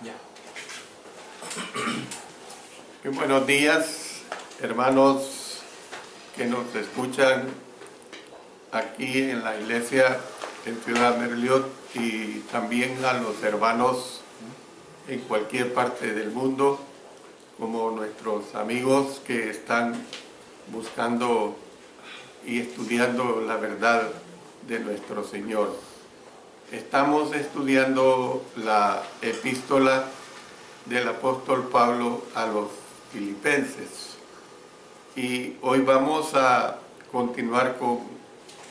Ya. Muy buenos días, hermanos que nos escuchan aquí en la iglesia en Ciudad Merliot y también a los hermanos en cualquier parte del mundo, como nuestros amigos que están buscando y estudiando la verdad de nuestro Señor. Estamos estudiando la epístola del apóstol Pablo a los Filipenses y hoy vamos a continuar con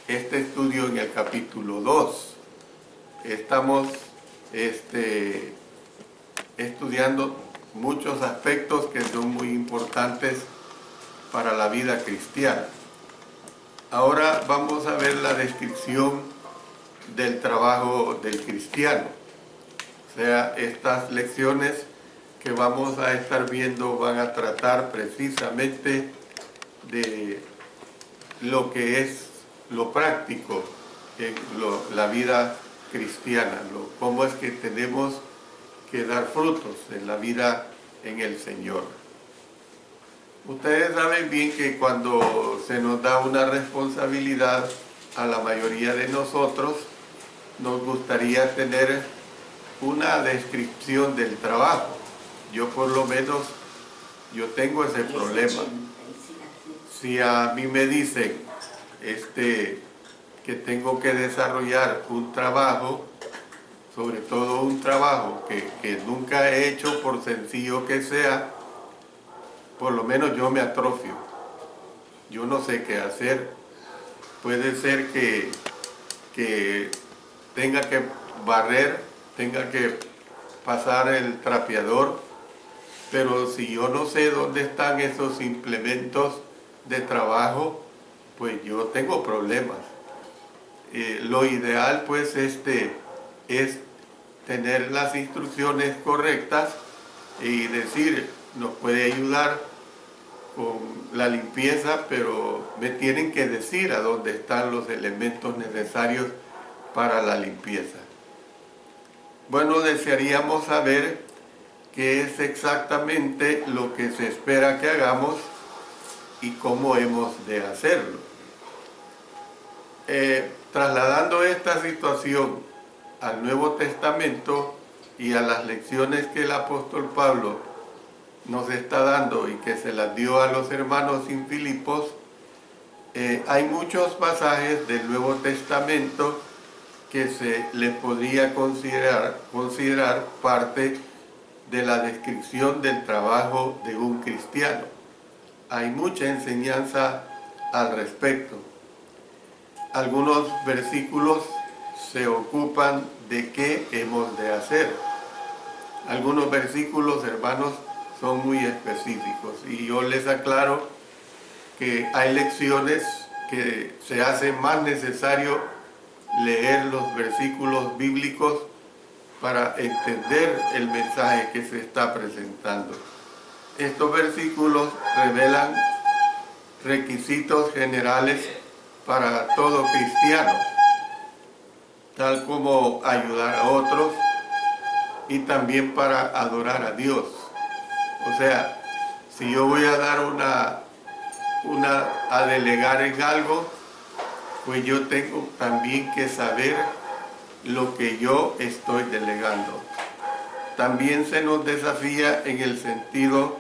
este estudio en el capítulo 2. Estamos estudiando muchos aspectos que son muy importantes para la vida cristiana. Ahora vamos a ver la descripción del trabajo del cristiano. O sea, estas lecciones que vamos a estar viendo van a tratar precisamente de lo que es lo práctico en la vida cristiana, cómo es que tenemos que dar frutos en la vida en el Señor. Ustedes saben bien que cuando se nos da una responsabilidad a la mayoría de nosotros, nos gustaría tener una descripción del trabajo. Yo por lo menos, yo tengo ese problema. Si a mí me dicen que tengo que desarrollar un trabajo, sobre todo un trabajo que nunca he hecho, por sencillo que sea, por lo menos yo me atrofio. Yo no sé qué hacer. Puede ser que tenga que barrer, tenga que pasar el trapeador, pero si yo no sé dónde están esos implementos de trabajo, pues yo tengo problemas. Lo ideal pues es tener las instrucciones correctas y decir, nos puede ayudar con la limpieza, pero me tienen que decir a dónde están los elementos necesarios para la limpieza. Bueno, desearíamos saber qué es exactamente lo que se espera que hagamos y cómo hemos de hacerlo. Trasladando esta situación al Nuevo Testamento y a las lecciones que el apóstol Pablo nos está dando y que se las dio a los hermanos en Filipos, hay muchos pasajes del Nuevo Testamento que se les podría considerar parte de la descripción del trabajo de un cristiano. Hay mucha enseñanza al respecto. Algunos versículos se ocupan de qué hemos de hacer. Algunos versículos, hermanos, son muy específicos y yo les aclaro que hay lecciones que se hace más necesario leer los versículos bíblicos para entender el mensaje que se está presentando. Estos versículos revelan requisitos generales para todo cristiano, tal como ayudar a otros y también para adorar a Dios. O sea, si yo voy a dar a delegar en algo, pues yo tengo también que saber lo que yo estoy delegando. También se nos desafía en el sentido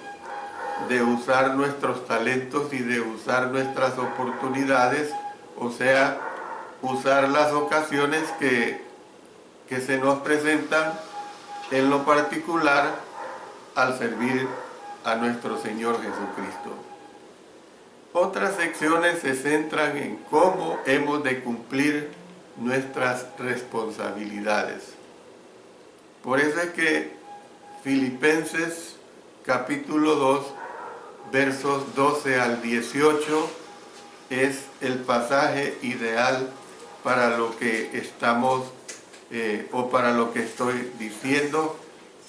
de usar nuestros talentos y de usar nuestras oportunidades, o sea, usar las ocasiones que se nos presentan en lo particular al servir a nuestro Señor Jesucristo. Otras secciones se centran en cómo hemos de cumplir nuestras responsabilidades. Por eso es que Filipenses capítulo 2, versos 12 al 18, es el pasaje ideal para lo que estamos, o para lo que estoy diciendo,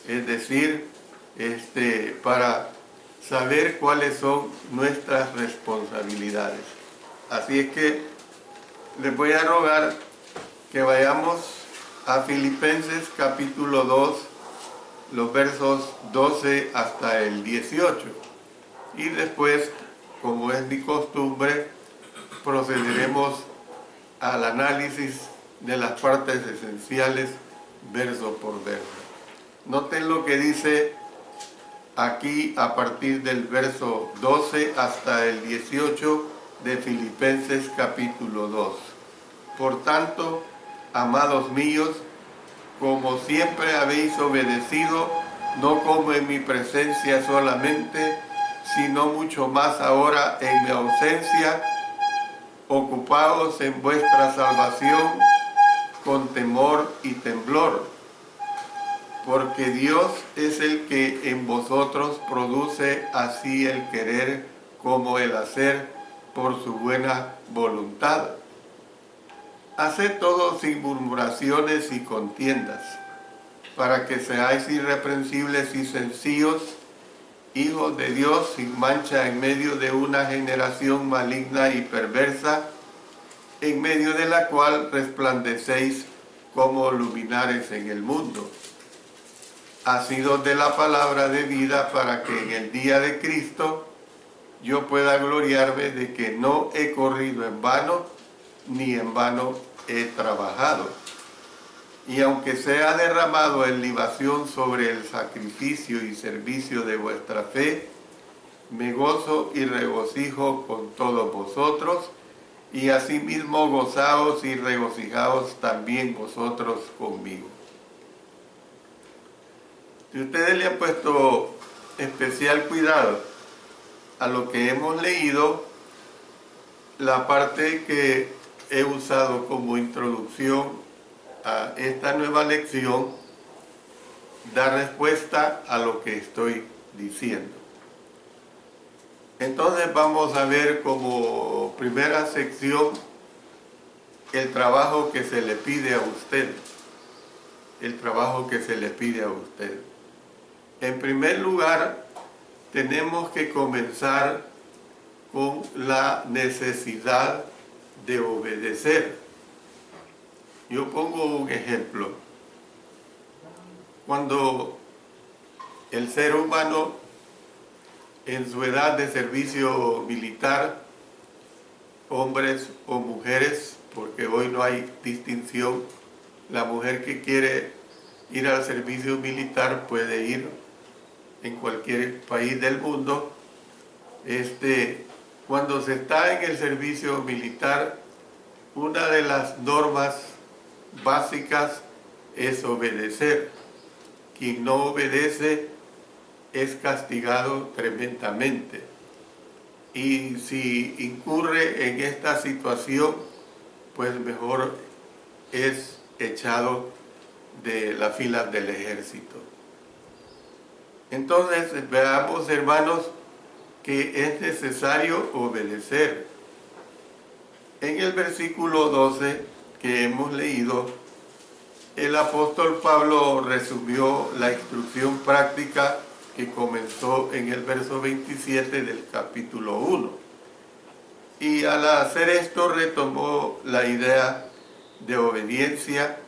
es decir, para saber cuáles son nuestras responsabilidades. Así es que les voy a rogar que vayamos a Filipenses capítulo 2, los versos 12 hasta el 18. Y después, como es mi costumbre, procederemos al análisis de las partes esenciales verso por verso. Noten lo que dice aquí a partir del verso 12 hasta el 18 de Filipenses capítulo 2. Por tanto, amados míos, como siempre habéis obedecido, no como en mi presencia solamente, sino mucho más ahora en mi ausencia, ocupaos en vuestra salvación con temor y temblor, porque Dios es el que en vosotros produce así el querer como el hacer por su buena voluntad. Haced todo sin murmuraciones y contiendas, para que seáis irreprensibles y sencillos, hijos de Dios sin mancha en medio de una generación maligna y perversa, en medio de la cual resplandecéis como luminares en el mundo, asidos de la palabra de vida, para que en el día de Cristo yo pueda gloriarme de que no he corrido en vano, ni en vano he trabajado. Y aunque sea derramado en libación sobre el sacrificio y servicio de vuestra fe, me gozo y regocijo con todos vosotros, y asimismo gozaos y regocijaos también vosotros conmigo. Si ustedes le han puesto especial cuidado a lo que hemos leído, la parte que he usado como introducción a esta nueva lección da respuesta a lo que estoy diciendo. Entonces vamos a ver como primera sección el trabajo que se le pide a usted. El trabajo que se le pide a usted. En primer lugar, tenemos que comenzar con la necesidad de obedecer. Yo pongo un ejemplo. Cuando el ser humano en su edad de servicio militar, hombres o mujeres, porque hoy no hay distinción, la mujer que quiere ir al servicio militar puede ir en cualquier país del mundo. Cuando se está en el servicio militar, una de las normas básicas es obedecer. Quien no obedece es castigado tremendamente. Y si incurre en esta situación, pues mejor es echado de las filas del ejército. Entonces, veamos, hermanos, que es necesario obedecer. En el versículo 12 que hemos leído, el apóstol Pablo resumió la instrucción práctica que comenzó en el verso 27 del capítulo 1. Y al hacer esto retomó la idea de obediencia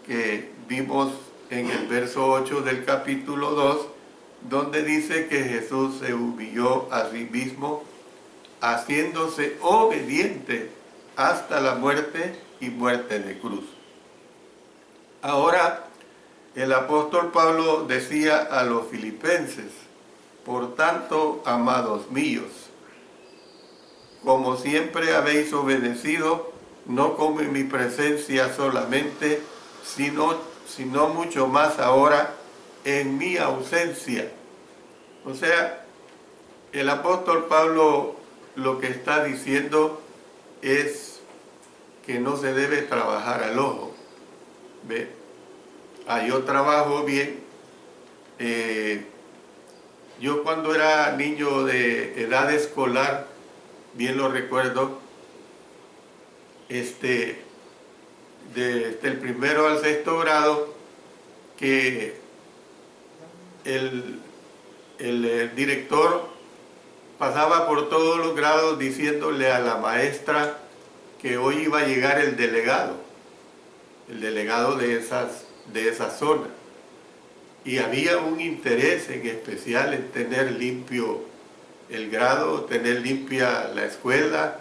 que vimos en el verso 8 del capítulo 2, donde dice que Jesús se humilló a sí mismo, haciéndose obediente hasta la muerte y muerte de cruz. Ahora, el apóstol Pablo decía a los filipenses: por tanto, amados míos, como siempre habéis obedecido, no como en mi presencia solamente, sino mucho más ahora en mi ausencia. O sea, el apóstol Pablo lo que está diciendo es que no se debe trabajar al ojo. ¿Ve? Yo trabajo bien. Yo cuando era niño de edad escolar, bien lo recuerdo, desde el primero al sexto grado, que el director pasaba por todos los grados diciéndole a la maestra que hoy iba a llegar el delegado de esa zona. y había un interés en especial en tener limpio el grado, tener limpia la escuela,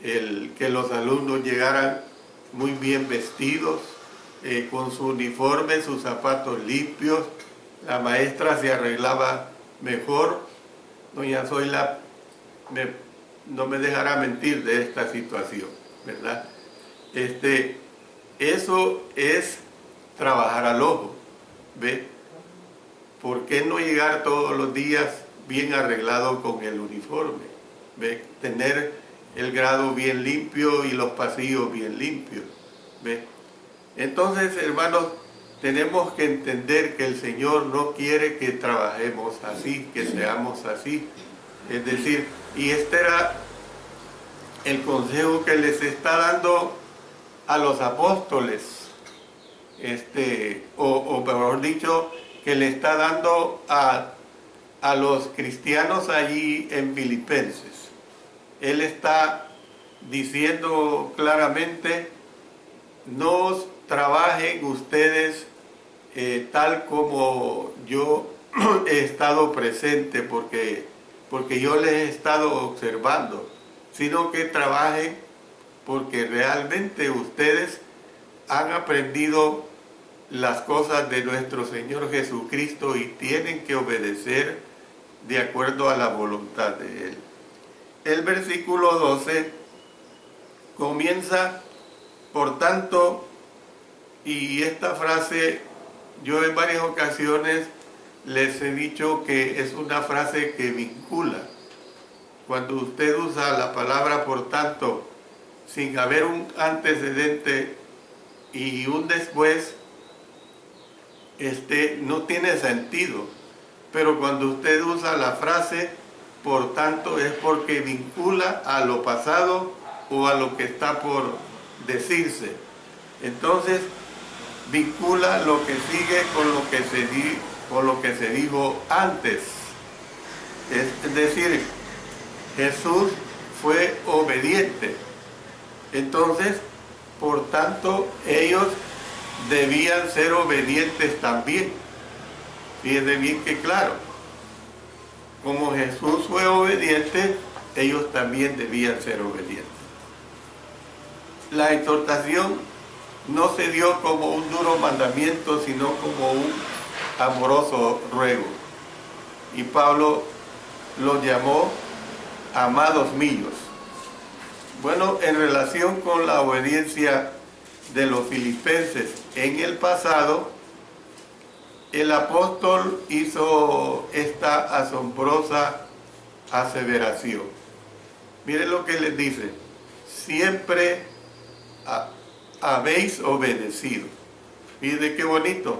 que los alumnos llegaran muy bien vestidos, con su uniforme, sus zapatos limpios. La maestra se arreglaba mejor. Doña Zoila no me dejará mentir de esta situación, ¿verdad? Eso es trabajar al ojo, ¿ve? ¿Por qué no llegar todos los días bien arreglado con el uniforme? ¿Ve? Tener el grado bien limpio y los pasillos bien limpios, ¿ve? Entonces, hermanos, tenemos que entender que el Señor no quiere que trabajemos así, que seamos así. Es decir, y este era el consejo que les está dando a los apóstoles, o mejor dicho, que le está dando a los cristianos allí en Filipenses. Él está diciendo claramente: no trabajen ustedes tal como yo he estado presente, porque yo les he estado observando, sino que trabajen porque realmente ustedes han aprendido las cosas de nuestro Señor Jesucristo y tienen que obedecer de acuerdo a la voluntad de Él. El versículo 12 comienza: por tanto, y esta frase yo en varias ocasiones les he dicho que es una frase que vincula. Cuando usted usa la palabra por tanto sin haber un antecedente y un después, no tiene sentido. Pero cuando usted usa la frase por tanto es porque vincula a lo pasado o a lo que está por decirse. Entonces vincula lo que sigue con lo que se dijo antes. Es decir, Jesús fue obediente. Entonces, por tanto, ellos debían ser obedientes también. Fíjense bien que claro, como Jesús fue obediente, ellos también debían ser obedientes. La exhortación no se dio como un duro mandamiento, sino como un amoroso ruego. Y Pablo los llamó amados míos. Bueno, en relación con la obediencia de los filipenses en el pasado, el apóstol hizo esta asombrosa aseveración. Miren lo que les dice: siempre habéis obedecido. Miren qué bonito.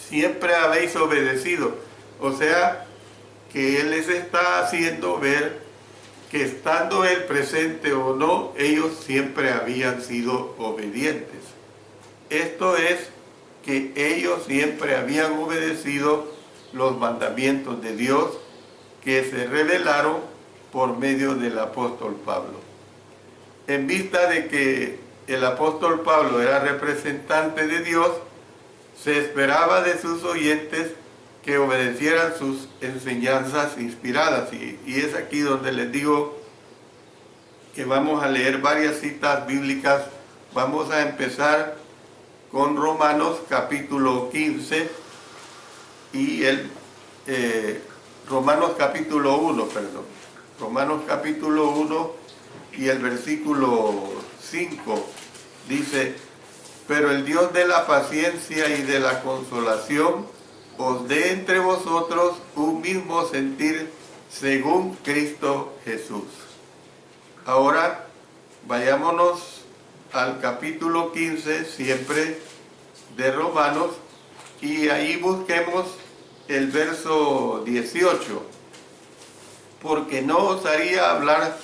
Siempre habéis obedecido. O sea, que Él les está haciendo ver que estando Él presente o no, ellos siempre habían sido obedientes. Esto es, que ellos siempre habían obedecido los mandamientos de Dios que se revelaron por medio del apóstol Pablo. En vista de que el apóstol Pablo era representante de Dios, se esperaba de sus oyentes que obedecieran sus enseñanzas inspiradas. Y es aquí donde les digo que vamos a leer varias citas bíblicas. Vamos a empezar con Romanos capítulo 15 y Romanos capítulo 1, perdón. Romanos capítulo 1 y el versículo 5 dice: pero el Dios de la paciencia y de la consolación os dé entre vosotros un mismo sentir según Cristo Jesús. Ahora vayámonos al capítulo 15, siempre de Romanos, y ahí busquemos el verso 18. Porque no osaría hablar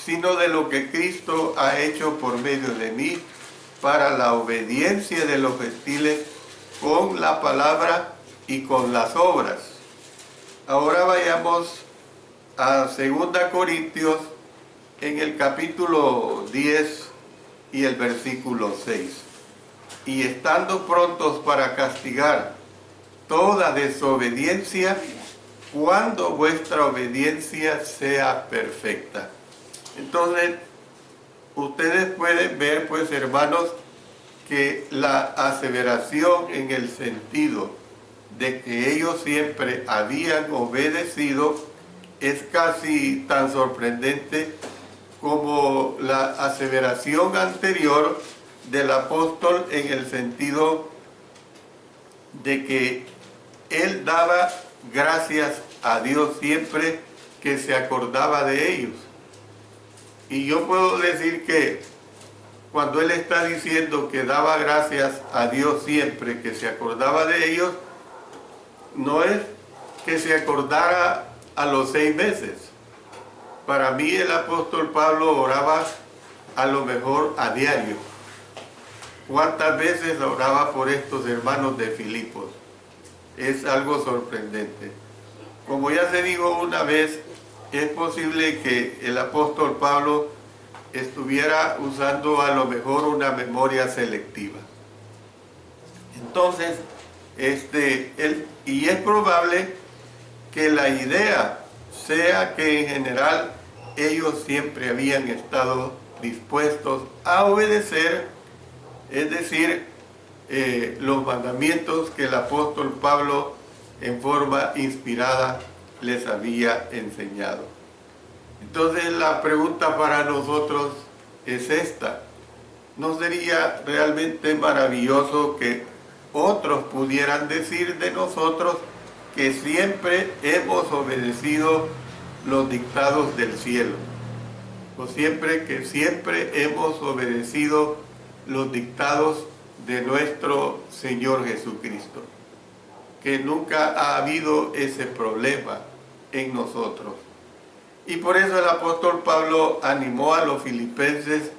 sino de lo que Cristo ha hecho por medio de mí para la obediencia de los gentiles con la palabra y con las obras. Ahora vayamos a 2 Corintios en el capítulo 10 y el versículo 6. Y estando prontos para castigar, toda desobediencia cuando vuestra obediencia sea perfecta. Entonces, ustedes pueden ver, pues, hermanos, que la aseveración en el sentido de que ellos siempre habían obedecido es casi tan sorprendente como la aseveración anterior del apóstol en el sentido de que él daba gracias a Dios siempre que se acordaba de ellos. Y yo puedo decir que cuando él está diciendo que daba gracias a Dios siempre que se acordaba de ellos, no es que se acordara a los 6 meses. Para mí el apóstol Pablo oraba a lo mejor a diario. ¿Cuántas veces oraba por estos hermanos de Filipos? Es algo sorprendente. Como ya se dijo una vez, es posible que el apóstol Pablo estuviera usando a lo mejor una memoria selectiva. Entonces, y es probable que la idea sea que en general ellos siempre habían estado dispuestos a obedecer, es decir, los mandamientos que el apóstol Pablo en forma inspirada les había enseñado. Entonces la pregunta para nosotros es esta: ¿no sería realmente maravilloso que otros pudieran decir de nosotros que siempre hemos obedecido los dictados del cielo? O que siempre hemos obedecido los dictados de nuestro Señor Jesucristo. Que nunca ha habido ese problema en nosotros. Y por eso el apóstol Pablo animó a los filipenses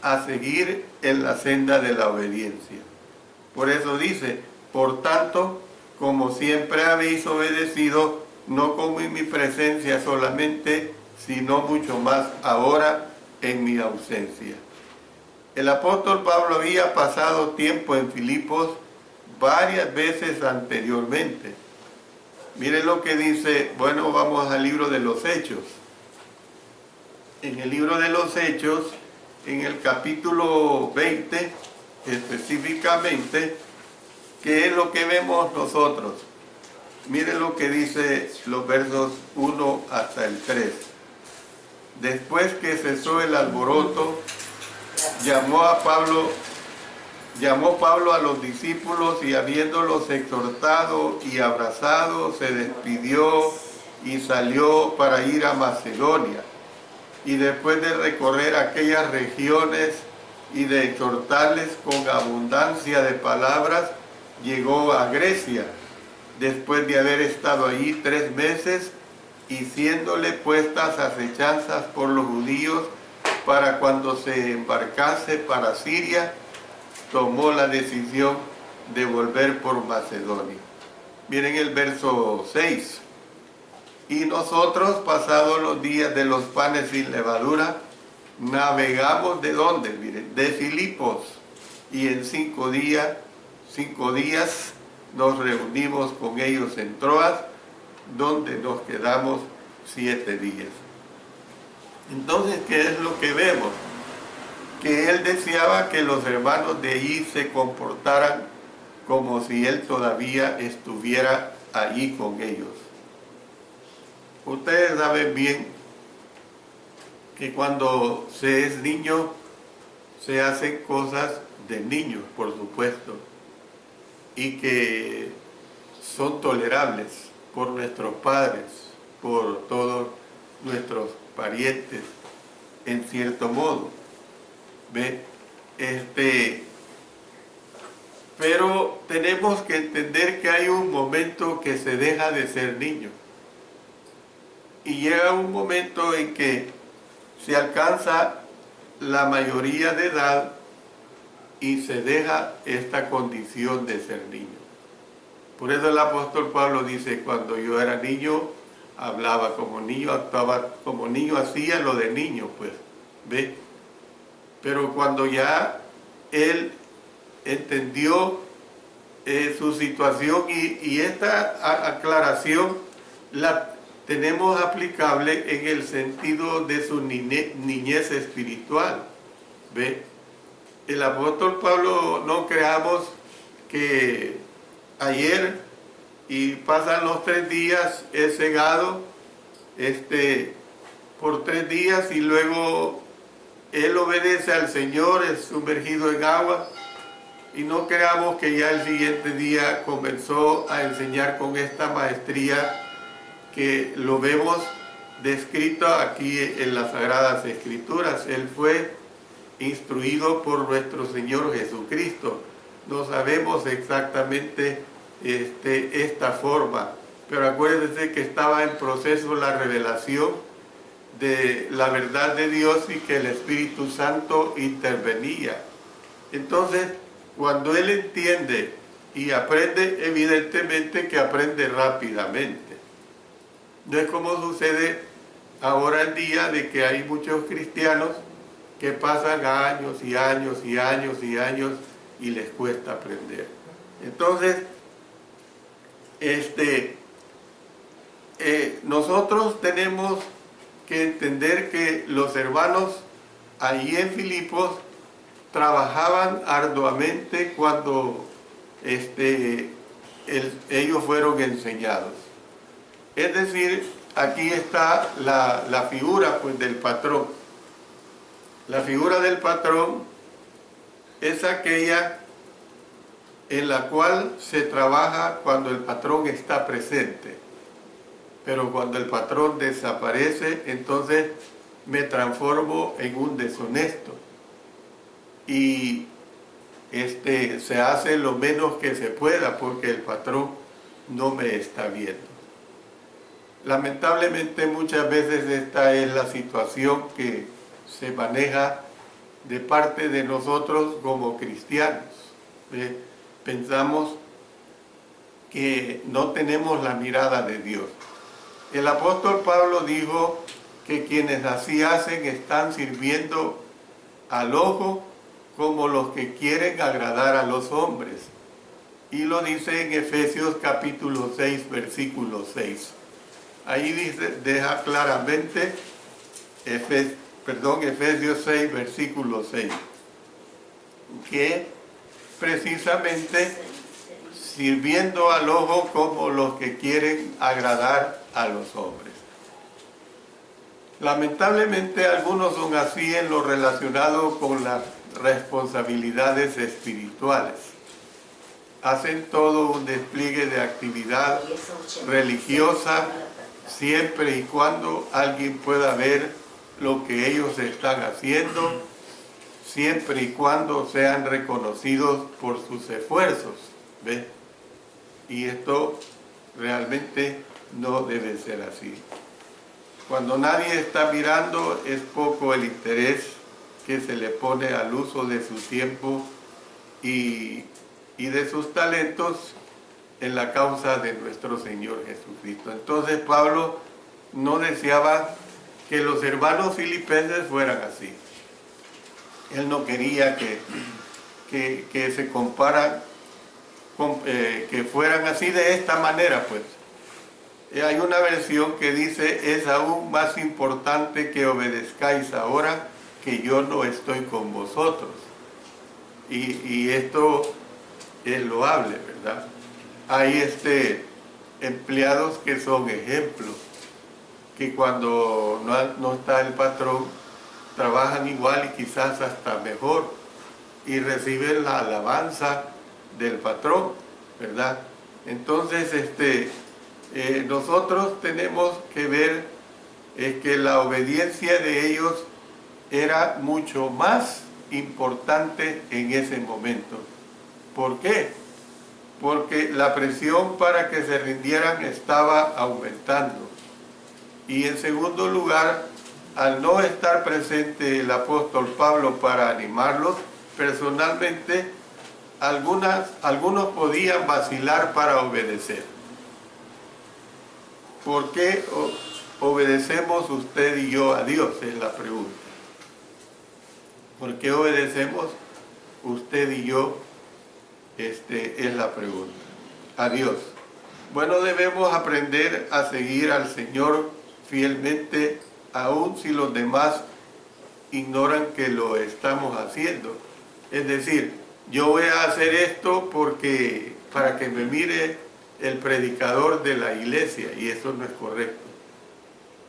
a seguir en la senda de la obediencia. Por eso dice: por tanto, como siempre habéis obedecido, no como en mi presencia solamente, sino mucho más ahora en mi ausencia. El apóstol Pablo había pasado tiempo en Filipos varias veces anteriormente. Miren lo que dice, bueno, vamos al libro de los Hechos. En el libro de los Hechos, en el capítulo 20, específicamente, ¿qué es lo que vemos nosotros? Miren lo que dice los versos 1 hasta el 3. Después que cesó el alboroto, llamó Pablo a los discípulos y habiéndolos exhortado y abrazado, se despidió y salió para ir a Macedonia. Y después de recorrer aquellas regiones y de exhortarles con abundancia de palabras, llegó a Grecia, después de haber estado allí 3 meses, y siéndole puestas acechanzas por los judíos para cuando se embarcase para Siria, tomó la decisión de volver por Macedonia. Miren el verso 6. Y nosotros, pasados los días de los panes sin levadura, navegamos ¿de dónde? Miren, de Filipos, y en 5 días nos reunimos con ellos en Troas, donde nos quedamos 7 días. Entonces, ¿qué es lo que vemos? Que él deseaba que los hermanos de allí se comportaran como si él todavía estuviera allí con ellos. Ustedes saben bien que cuando se es niño se hacen cosas de niños, por supuesto, y que son tolerables por nuestros padres, por todos nuestros parientes, en cierto modo. ¿Ve? Pero tenemos que entender que hay un momento que se deja de ser niño. Y llega un momento en que se alcanza la mayoría de edad y se deja esta condición de ser niño. Por eso el apóstol Pablo dice: cuando yo era niño, hablaba como niño, actuaba como niño, hacía lo de niño, pues, ¿ve? Pero cuando ya él entendió su situación, y esta aclaración la tenemos aplicable en el sentido de su niñez espiritual. ¿Ve? El apóstol Pablo, no creamos que ayer y pasan los 3 días, es cegado por 3 días y luego él obedece al Señor, es sumergido en agua, y no creamos que ya el siguiente día comenzó a enseñar con esta maestría que lo vemos descrito aquí en las Sagradas Escrituras. Él fue instruido por nuestro Señor Jesucristo. No sabemos exactamente esta forma, pero acuérdense que estaba en proceso la revelación de la verdad de Dios y que el Espíritu Santo intervenía. Entonces, cuando él entiende y aprende, evidentemente que aprende rápidamente. No es como sucede ahora en día, de que hay muchos cristianos que pasan años y años y años y años y les cuesta aprender. Entonces, nosotros tenemos que entender que los hermanos allí en Filipos trabajaban arduamente cuando ellos fueron enseñados. Es decir, aquí está la figura, pues, del patrón. La figura del patrón es aquella en la cual se trabaja cuando el patrón está presente. Pero cuando el patrón desaparece, entonces me transformo en un deshonesto. Y se hace lo menos que se pueda porque el patrón no me está viendo. Lamentablemente muchas veces esta es la situación que se maneja de parte de nosotros como cristianos. Pensamos que no tenemos la mirada de Dios. El apóstol Pablo dijo que quienes así hacen están sirviendo al ojo como los que quieren agradar a los hombres. Y lo dice en Efesios capítulo 6, versículo 6. Ahí deja claramente, Efesios 6, versículo 6, que precisamente sirviendo al ojo como los que quieren agradar a los hombres. Lamentablemente algunos son así en lo relacionado con las responsabilidades espirituales. Hacen todo un despliegue de actividad religiosa siempre y cuando alguien pueda ver lo que ellos están haciendo, siempre y cuando sean reconocidos por sus esfuerzos. ¿Ves? Y esto realmente no debe ser así. Cuando nadie está mirando, es poco el interés que se le pone al uso de su tiempo y de sus talentos en la causa de nuestro Señor Jesucristo. Entonces Pablo no deseaba que los hermanos filipenses fueran así. Él no quería que se comparan, que fueran así de esta manera, pues. Hay una versión que dice: es aún más importante que obedezcáis ahora que yo no estoy con vosotros. Y esto es loable, ¿verdad? Hay empleados que son ejemplos, que cuando no está el patrón, trabajan igual y quizás hasta mejor, y reciben la alabanza del patrón, ¿verdad? Entonces, nosotros tenemos que ver que la obediencia de ellos era mucho más importante en ese momento. ¿Por qué? Porque la presión para que se rindieran estaba aumentando. Y en segundo lugar, al no estar presente el apóstol Pablo para animarlos, personalmente algunos podían vacilar para obedecer. ¿Por qué obedecemos usted y yo a Dios? Es la pregunta. ¿Por qué obedecemos usted y yo Es la pregunta. A Dios. Bueno, debemos aprender a seguir al Señor fielmente, aun si los demás ignoran que lo estamos haciendo. Es decir, yo voy a hacer esto para que me mire el predicador de la iglesia, y eso no es correcto.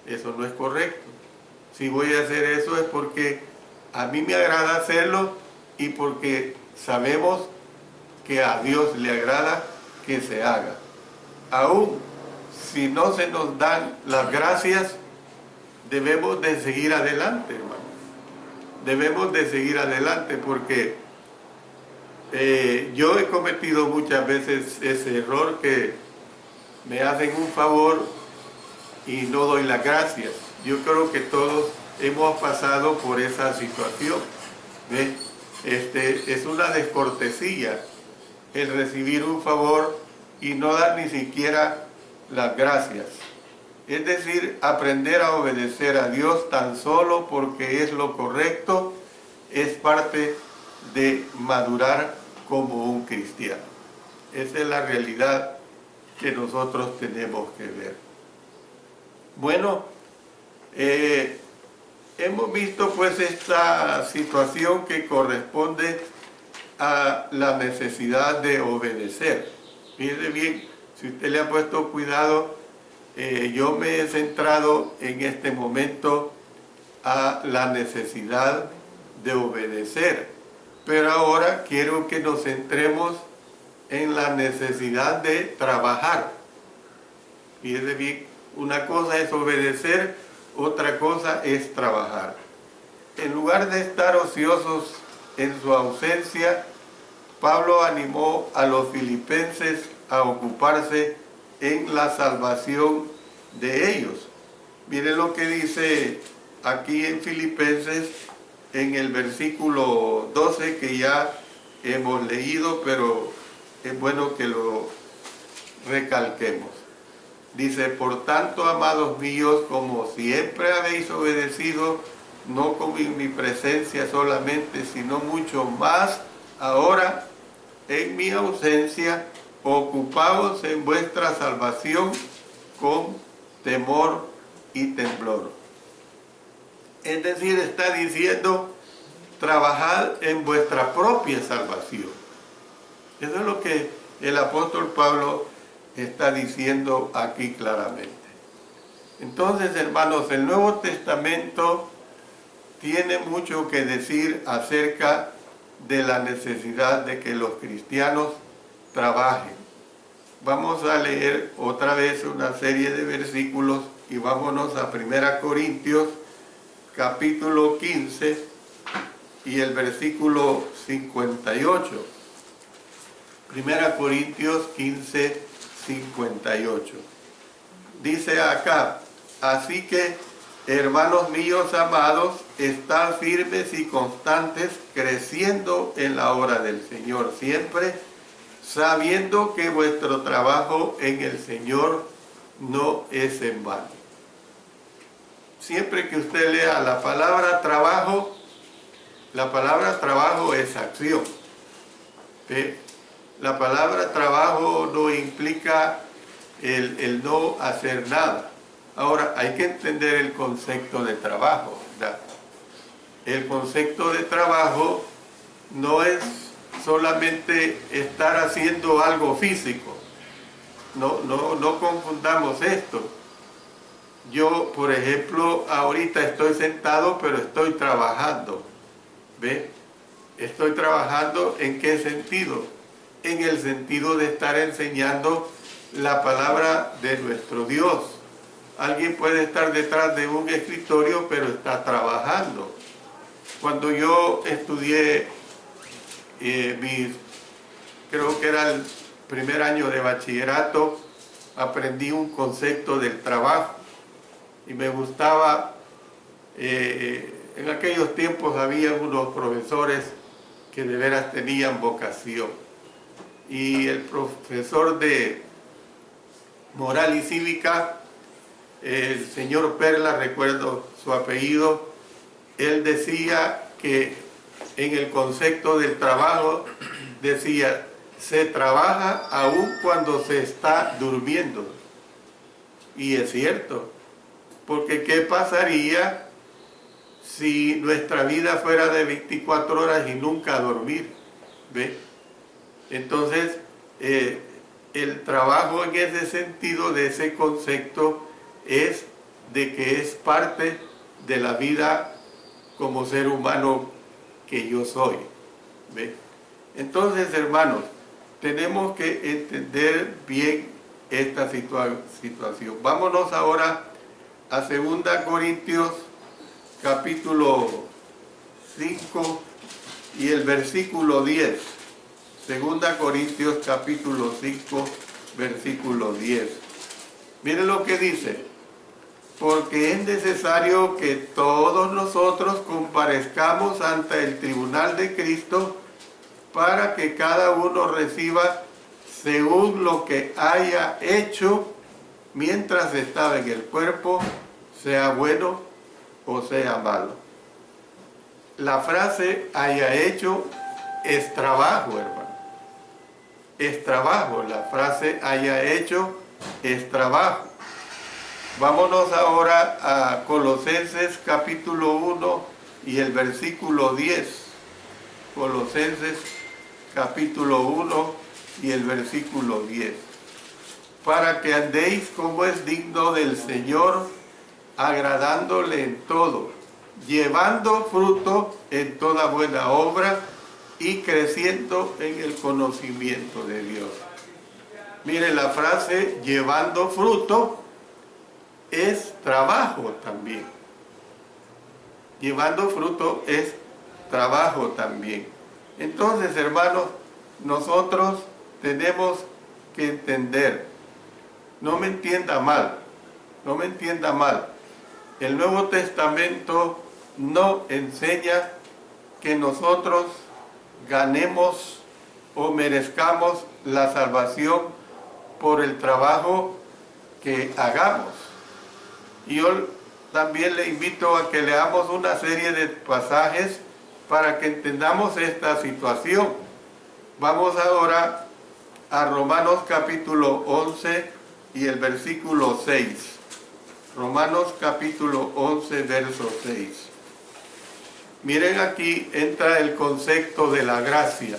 Eso no es correcto. Si voy a hacer eso es porque a mí me agrada hacerlo y porque sabemos que a Dios le agrada que se haga. Aún si no se nos dan las gracias, debemos de seguir adelante, hermanos. Debemos de seguir adelante porque yo he cometido muchas veces ese error que me hacen un favor y no doy las gracias. Yo creo que todos hemos pasado por esa situación. ¿Ves? Es una descortesía el recibir un favor y no dar ni siquiera las gracias. Es decir, aprender a obedecer a Dios tan solo porque es lo correcto, es parte de madurar como un cristiano. Esa es la realidad que nosotros tenemos que ver. Bueno, hemos visto pues esta situación que corresponde a la necesidad de obedecer. Fíjese bien, si usted le ha puesto cuidado, yo me he centrado en este momento a la necesidad de obedecer, pero ahora quiero que nos centremos en la necesidad de trabajar. Fíjese bien, una cosa es obedecer, otra cosa es trabajar. En lugar de estar ociosos en su ausencia, Pablo animó a los filipenses a ocuparse en la salvación de ellos. Miren lo que dice aquí en Filipenses, en el versículo 12, que ya hemos leído, pero es bueno que lo recalquemos. Dice: por tanto, amados míos, como siempre habéis obedecido, no como en mi presencia solamente, sino mucho más ahora en mi ausencia, ocupaos en vuestra salvación con temor y temblor. Es decir, está diciendo, trabajad en vuestra propia salvación. Eso es lo que el apóstol Pablo está diciendo aquí claramente. Entonces, hermanos, el Nuevo Testamento tiene mucho que decir acerca de la necesidad de que los cristianos trabajen. Vamos a leer otra vez una serie de versículos y vámonos a 1 Corintios capítulo 15 y el versículo 58. 1 Corintios 15, 58. Dice acá: así que, hermanos míos amados, estad firmes y constantes, creciendo en la obra del Señor siempre, sabiendo que vuestro trabajo en el Señor no es en vano. Siempre que usted lea la palabra trabajo es acción. La palabra trabajo no implica el no hacer nada. Ahora, hay que entender el concepto de trabajo, ¿verdad? El concepto de trabajo no es solamente estar haciendo algo físico. No confundamos esto. Yo, por ejemplo, ahorita estoy sentado, pero estoy trabajando. ¿Ve? Estoy trabajando, ¿en qué sentido? En el sentido de estar enseñando la palabra de nuestro Dios. Alguien puede estar detrás de un escritorio, pero está trabajando. Cuando yo estudié creo que era el primer año de bachillerato, aprendí un concepto del trabajo y me gustaba. En aquellos tiempos había unos profesores que de veras tenían vocación, y el profesor de moral y cívica, el señor Perla, recuerdo su apellido, él decía que en el concepto del trabajo, decía, se trabaja aún cuando se está durmiendo. Y es cierto, porque ¿qué pasaría si nuestra vida fuera de 24 horas y nunca dormir? ¿Ve? Entonces, el trabajo en ese sentido, de ese concepto, es de que es parte de la vida como ser humano que yo soy. ¿Ve? Entonces, hermanos, tenemos que entender bien esta situación. Vámonos ahora a 2 Corintios capítulo 5 y el versículo 10. 2 Corintios capítulo 5, versículo 10. Miren lo que dice: porque es necesario que todos nosotros comparezcamos ante el tribunal de Cristo, para que cada uno reciba según lo que haya hecho mientras estaba en el cuerpo, sea bueno o sea malo. La frase haya hecho es trabajo, hermano. Es trabajo. La frase haya hecho es trabajo. Vámonos ahora a Colosenses capítulo 1 y el versículo 10. Colosenses capítulo 1 y el versículo 10. Para que andéis como es digno del Señor, agradándole en todo, llevando fruto en toda buena obra y creciendo en el conocimiento de Dios. Mire, la frase llevando fruto es trabajo también. Llevando fruto es trabajo también. Entonces, hermanos, nosotros tenemos que entender, no me entienda mal, no me entienda mal, el Nuevo Testamento no enseña que nosotros ganemos o merezcamos la salvación por el trabajo que hagamos. Y yo también le invito a que leamos una serie de pasajes para que entendamos esta situación. Vamos ahora a Romanos capítulo 11 y el versículo 6. Romanos capítulo 11, verso 6. Miren, aquí entra el concepto de la gracia.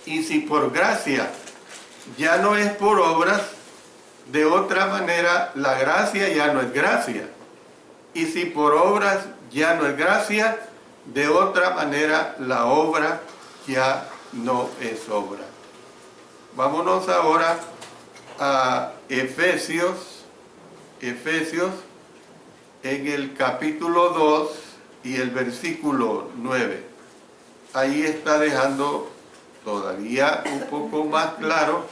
Y si por gracia ya no es por obras, de otra manera la gracia ya no es gracia. Y si por obras ya no es gracia, de otra manera la obra ya no es obra. Vámonos ahora a Efesios en el capítulo 2 y el versículo 9. Ahí está dejando todavía un poco más claro.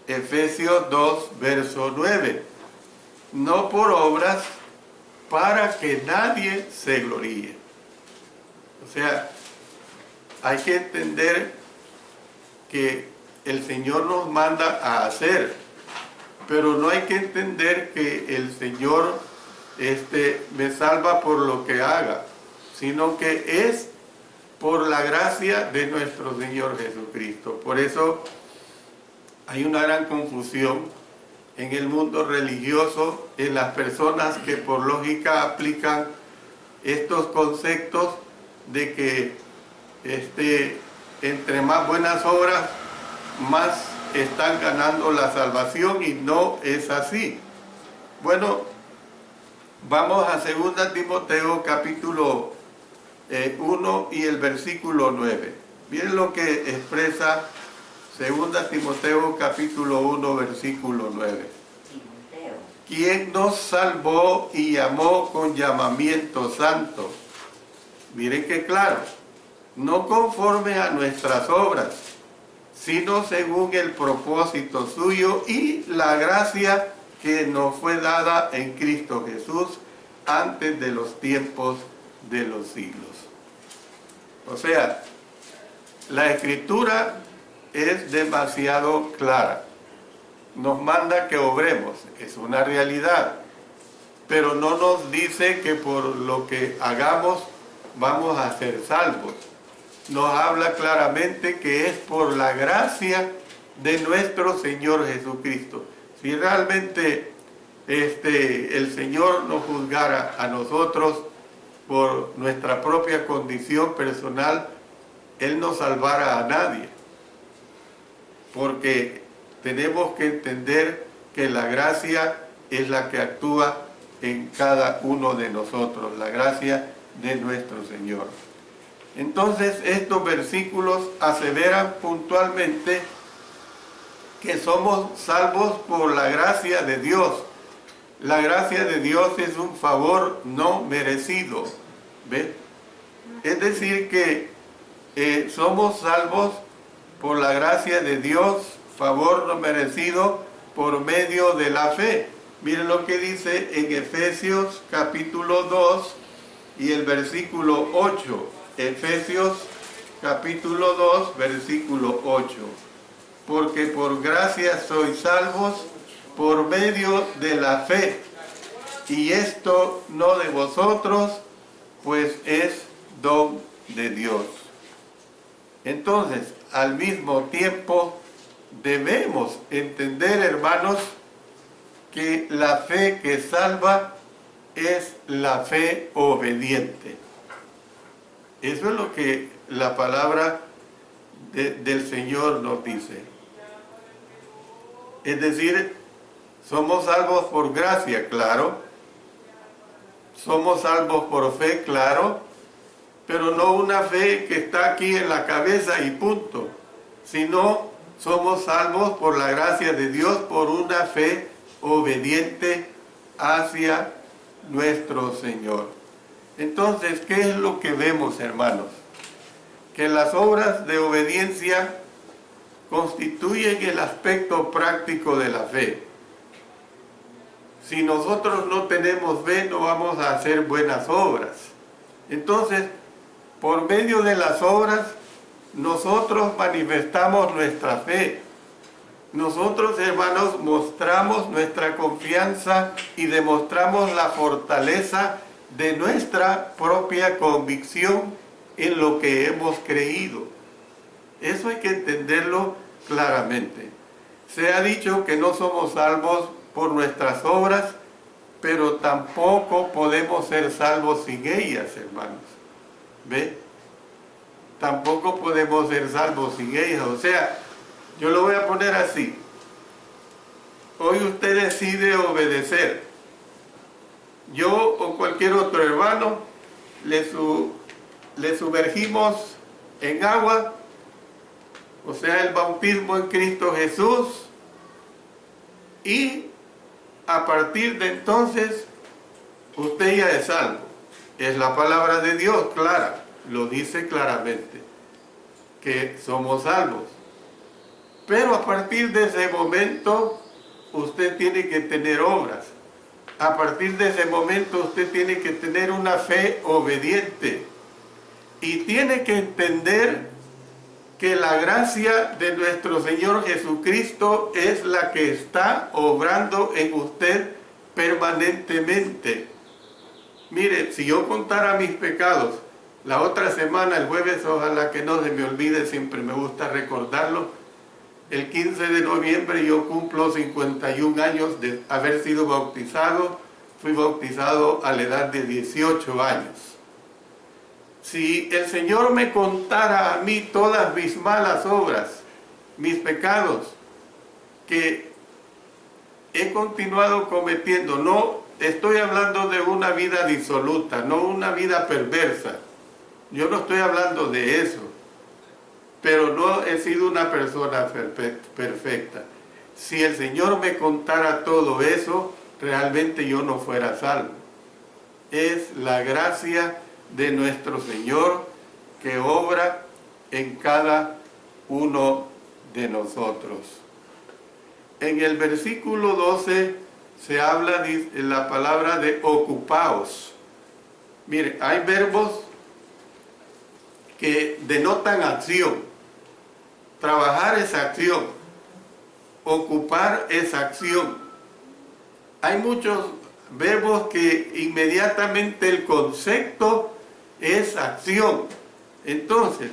Efesios 2, verso 9. No por obras, para que nadie se gloríe. O sea, hay que entender que el Señor nos manda a hacer, pero no hay que entender que el Señor me salva por lo que haga, sino que es por la gracia de nuestro Señor Jesucristo. Por eso hay una gran confusión en el mundo religioso, en las personas que por lógica aplican estos conceptos de que entre más buenas obras, más están ganando la salvación, y no es así. Bueno, vamos a 2 Timoteo capítulo 1 y el versículo 9. Miren lo que expresa 2 Timoteo capítulo 1, versículo 9. Quien nos salvó y llamó con llamamiento santo. Miren qué claro, no conforme a nuestras obras, sino según el propósito suyo y la gracia que nos fue dada en Cristo Jesús antes de los tiempos de los siglos. O sea, la Escritura es demasiado clara. Nos manda que obremos, es una realidad, pero no nos dice que por lo que hagamos vamos a ser salvos. nos habla claramente que es por la gracia de nuestro Señor Jesucristo. Si realmente el Señor nos juzgara a nosotros por nuestra propia condición personal, Él no salvara a nadie. Porque tenemos que entender que la gracia es la que actúa en cada uno de nosotros, la gracia de nuestro Señor. Entonces estos versículos aseveran puntualmente que somos salvos por la gracia de Dios. La gracia de Dios es un favor no merecido. ¿Ve? Es decir que somos salvos por la gracia de Dios, favor no merecido, por medio de la fe. Miren lo que dice en Efesios capítulo 2 y el versículo 8. Efesios capítulo 2, versículo 8. Porque por gracia sois salvos por medio de la fe, y esto no de vosotros, pues es don de Dios. Entonces, al mismo tiempo, debemos entender, hermanos, que la fe que salva es la fe obediente. Eso es lo que la palabra del Señor nos dice. Es decir, somos salvos por gracia, claro. Somos salvos por fe, claro. Pero no una fe que está aquí en la cabeza y punto. Sino somos salvos por la gracia de Dios, por una fe obediente hacia nuestro Señor. Entonces, ¿qué es lo que vemos, hermanos? Que las obras de obediencia constituyen el aspecto práctico de la fe. Si nosotros no tenemos fe, no vamos a hacer buenas obras. Entonces, por medio de las obras, nosotros manifestamos nuestra fe. Nosotros, hermanos, mostramos nuestra confianza y demostramos la fortaleza de nuestra propia convicción en lo que hemos creído. Eso hay que entenderlo claramente. Se ha dicho que no somos salvos por nuestras obras, pero tampoco podemos ser salvos sin ellas, hermanos. ¿Ve? Tampoco podemos ser salvos sin ellas. O sea, yo lo voy a poner así. Hoy usted decide obedecer. Yo o cualquier otro hermano le sumergimos en agua, o sea, el bautismo en Cristo Jesús, y a partir de entonces usted ya es salvo. Es la palabra de Dios, clara, lo dice claramente, que somos salvos. Pero a partir de ese momento usted tiene que tener obras. A partir de ese momento usted tiene que tener una fe obediente. Y tiene que entender que la gracia de nuestro Señor Jesucristo es la que está obrando en usted permanentemente. Mire, si yo contara mis pecados, la otra semana, el jueves, ojalá que no se me olvide, siempre me gusta recordarlo, el 15 de noviembre yo cumplo 51 años de haber sido bautizado. Fui bautizado a la edad de 18 años. Si el Señor me contara a mí todas mis malas obras, mis pecados, que he continuado cometiendo, no estoy hablando de una vida disoluta, no una vida perversa. Yo no estoy hablando de eso. Pero no he sido una persona perfecta. Si el Señor me contara todo eso, realmente yo no fuera salvo. Es la gracia de nuestro Señor que obra en cada uno de nosotros. En el versículo 12 se habla de la palabra de ocupaos. Mire, hay verbos que denotan acción. Trabajar es acción. Ocupar es acción. Hay muchos verbos que inmediatamente el concepto es acción. Entonces,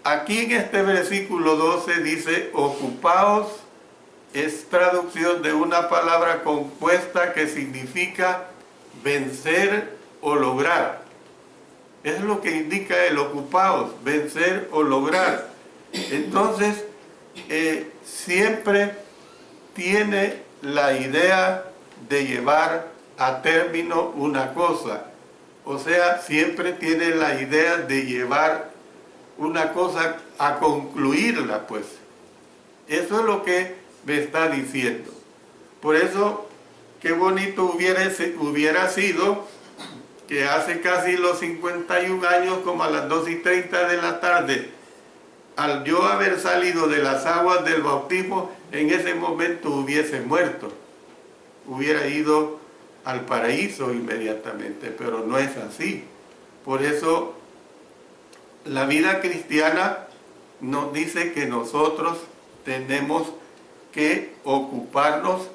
Aquí en este versículo 12 dice, ocupaos, es traducción de una palabra compuesta que significa vencer o lograr. Es lo que indica el ocupaos, vencer o lograr. Entonces, siempre tiene la idea de llevar a término una cosa. O sea, siempre tiene la idea de llevar una cosa a concluirla, pues. Eso es lo que me está diciendo. Por eso, qué bonito hubiera sido que hace casi los 51 años, como a las 2:30 de la tarde, al yo haber salido de las aguas del bautismo, en ese momento hubiese muerto. Hubiera ido al paraíso inmediatamente, pero no es así. Por eso, la vida cristiana nos dice que nosotros tenemos que ocuparnos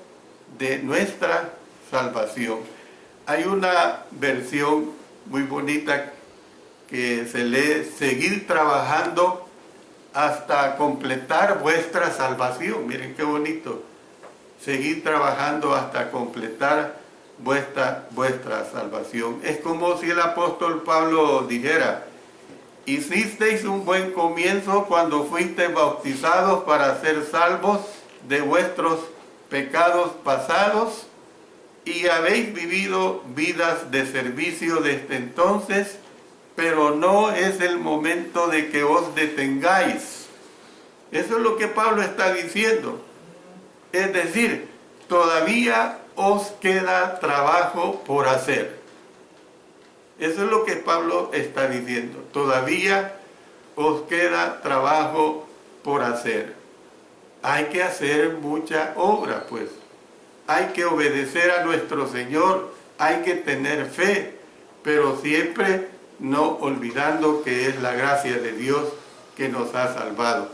de nuestra salvación. Hay una versión muy bonita que se lee, seguir trabajando hasta completar vuestra salvación. Miren qué bonito. Seguir trabajando hasta completar vuestra salvación. Es como si el apóstol Pablo dijera, hicisteis un buen comienzo cuando fuisteis bautizados para ser salvos de vuestros pecados pasados y habéis vivido vidas de servicio desde entonces, pero no es el momento de que os detengáis. Eso es lo que Pablo está diciendo. Es decir, todavía os queda trabajo por hacer. Eso es lo que Pablo está diciendo. Todavía os queda trabajo por hacer. Hay que hacer mucha obra, pues. Hay que obedecer a nuestro Señor. Hay que tener fe, pero siempre no olvidando que es la gracia de Dios que nos ha salvado.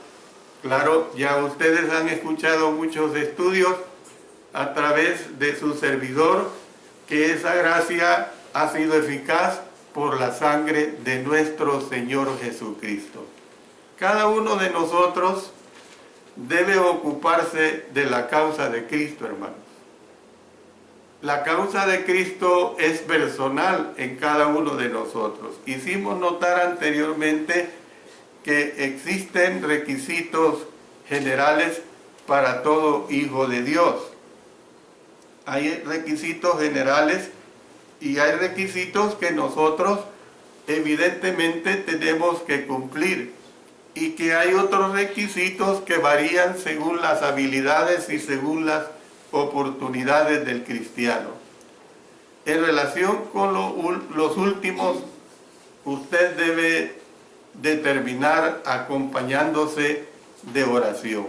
Claro, ya ustedes han escuchado muchos estudios a través de su servidor, que esa gracia ha sido eficaz por la sangre de nuestro Señor Jesucristo. Cada uno de nosotros debe ocuparse de la causa de Cristo, hermanos. La causa de Cristo es personal en cada uno de nosotros. Hicimos notar anteriormente que existen requisitos generales para todo hijo de Dios. Hay requisitos generales y hay requisitos que nosotros evidentemente tenemos que cumplir, y que hay otros requisitos que varían según las habilidades y según las oportunidades del cristiano. En relación con los últimos, usted debe determinar acompañándose de oración.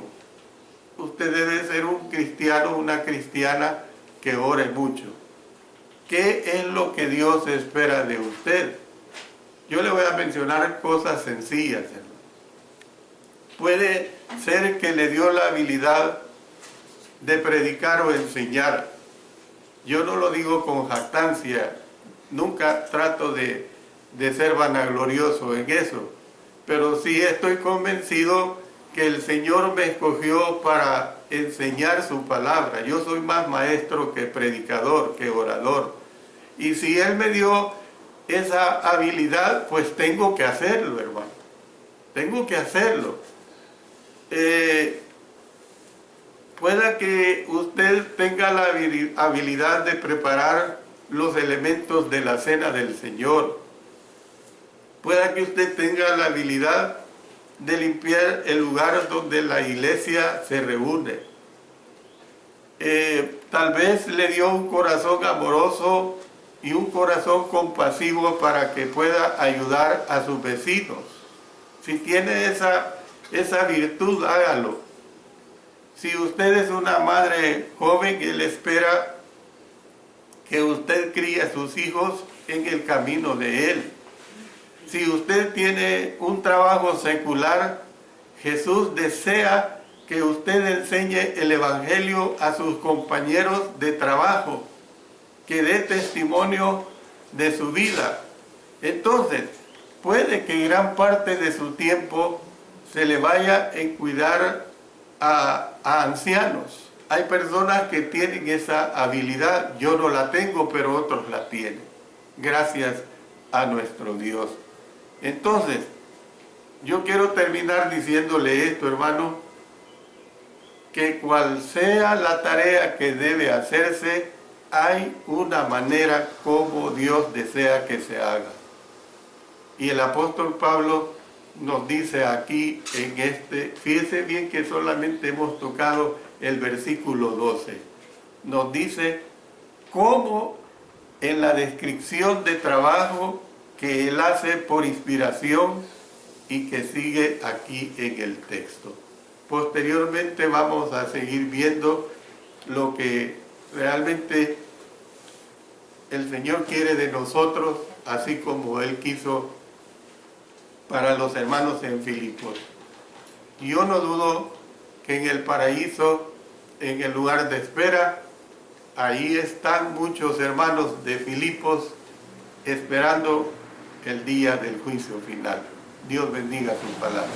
Usted debe ser un cristiano, una cristiana que ore mucho. ¿Qué es lo que Dios espera de usted? Yo le voy a mencionar cosas sencillas, hermano. Puede ser que le dio la habilidad de predicar o enseñar. Yo no lo digo con jactancia, nunca trato de ser vanaglorioso en eso, pero sí estoy convencido que el Señor me escogió para enseñar su palabra. Yo soy más maestro que predicador, que orador. Y si Él me dio esa habilidad, pues tengo que hacerlo, hermano. Tengo que hacerlo. Pueda que usted tenga la habilidad de preparar los elementos de la cena del Señor. Pueda que usted tenga la habilidad de limpiar el lugar donde la iglesia se reúne. Tal vez le dio un corazón amoroso y un corazón compasivo para que pueda ayudar a sus vecinos. Si tiene esa virtud, hágalo. Si usted es una madre joven, Él espera que usted críe a sus hijos en el camino de Él. Si usted tiene un trabajo secular, Jesús desea que usted enseñe el Evangelio a sus compañeros de trabajo, que dé testimonio de su vida. Entonces, puede que gran parte de su tiempo se le vaya en cuidar a ancianos. Hay personas que tienen esa habilidad, yo no la tengo, pero otros la tienen, gracias a nuestro Dios. Entonces, yo quiero terminar diciéndole esto, hermano, que cual sea la tarea que debe hacerse, hay una manera como Dios desea que se haga. Y el apóstol Pablo nos dice aquí en fíjese bien que solamente hemos tocado el versículo 12. Nos dice cómo en la descripción de trabajo que él hace por inspiración y que sigue aquí en el texto. Posteriormente vamos a seguir viendo lo que realmente el Señor quiere de nosotros, así como Él quiso para los hermanos en Filipos. Yo no dudo que en el paraíso, en el lugar de espera, ahí están muchos hermanos de Filipos esperando el día del juicio final. Dios bendiga su palabra.